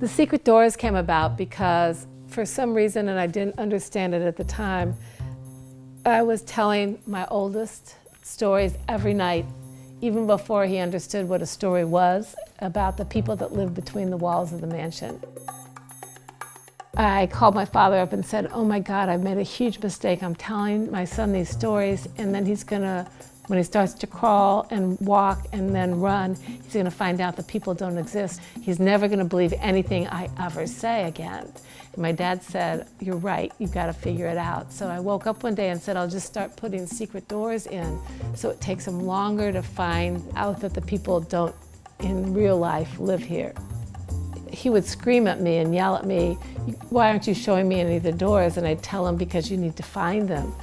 The secret doors came about because for some reason, and I didn't understand it at the time, I was telling my oldest stories every night, even before he understood what a story was, about the people that lived between the walls of the mansion. I called my father up and said, oh my God, I've made a huge mistake. I'm telling my son these stories, and then he's gonna, when he starts to crawl and walk and then run, he's gonna find out that people don't exist. He's never gonna believe anything I ever say again. And my dad said, you're right, you've gotta figure it out. So I woke up one day and said, I'll just start putting secret doors in, so it takes him longer to find out that the people don't, in real life, live here. He would scream at me and yell at me, why aren't you showing me any of the doors? And I'd tell him, because you need to find them,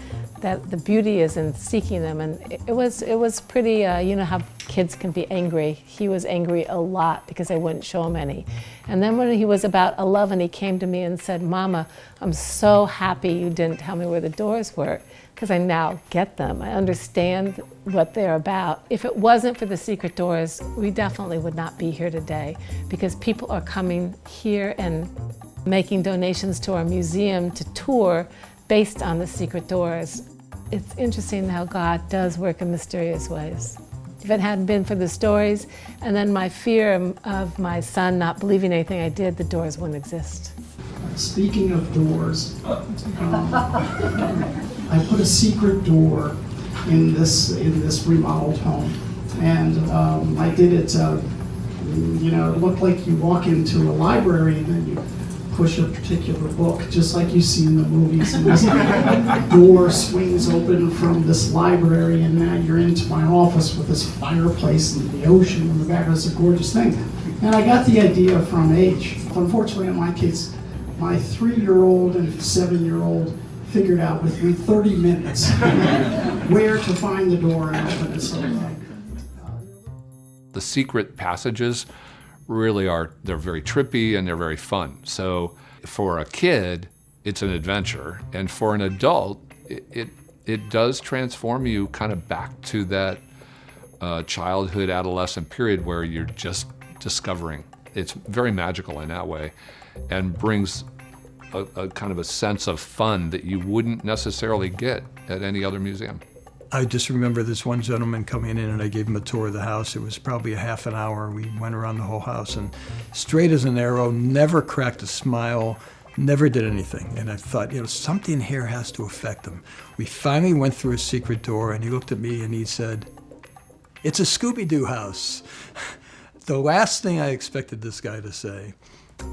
that the beauty is in seeking them. And it was pretty, you know how kids can be angry. He was angry a lot because I wouldn't show him any. And then when he was about 11, he came to me and said, Mama, I'm so happy you didn't tell me where the doors were, because I now get them. I understand what they're about. If it wasn't for the secret doors, we definitely would not be here today, because people are coming here and making donations to our museum to tour based on the secret doors. It's interesting how God does work in mysterious ways. If it hadn't been for the stories, and then my fear of my son not believing anything I did, the doors wouldn't exist. Speaking of doors, I put a secret door in this remodeled home, and I did it. You know, it looked like you walk into a library and then you push a particular book, just like you see in the movies. And this door swings open from this library, and now you're into my office with this fireplace and the ocean in the back. It's a gorgeous thing. And I got the idea from age. Unfortunately, in my case, my 3-year-old and 7-year-old figured out within 30 minutes where to find the door and open it. So, the secret passages really are, they're very trippy and they're very fun. So for a kid, it's an adventure. And for an adult, it does transform you kind of back to that childhood, adolescent period where you're just discovering. It's very magical in that way, and brings a kind of a sense of fun that you wouldn't necessarily get at any other museum. I just remember this one gentleman coming in, and I gave him a tour of the house. It was probably a half an hour. We went around the whole house, and straight as an arrow, never cracked a smile, never did anything. And I thought, you know, something here has to affect him. We finally went through a secret door, and he looked at me and he said, it's a Scooby-Doo house. The last thing I expected this guy to say,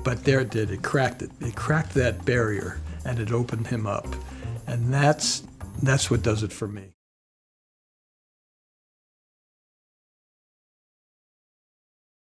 but there it did. It cracked it. It cracked that barrier, and it opened him up. And that's what does it for me.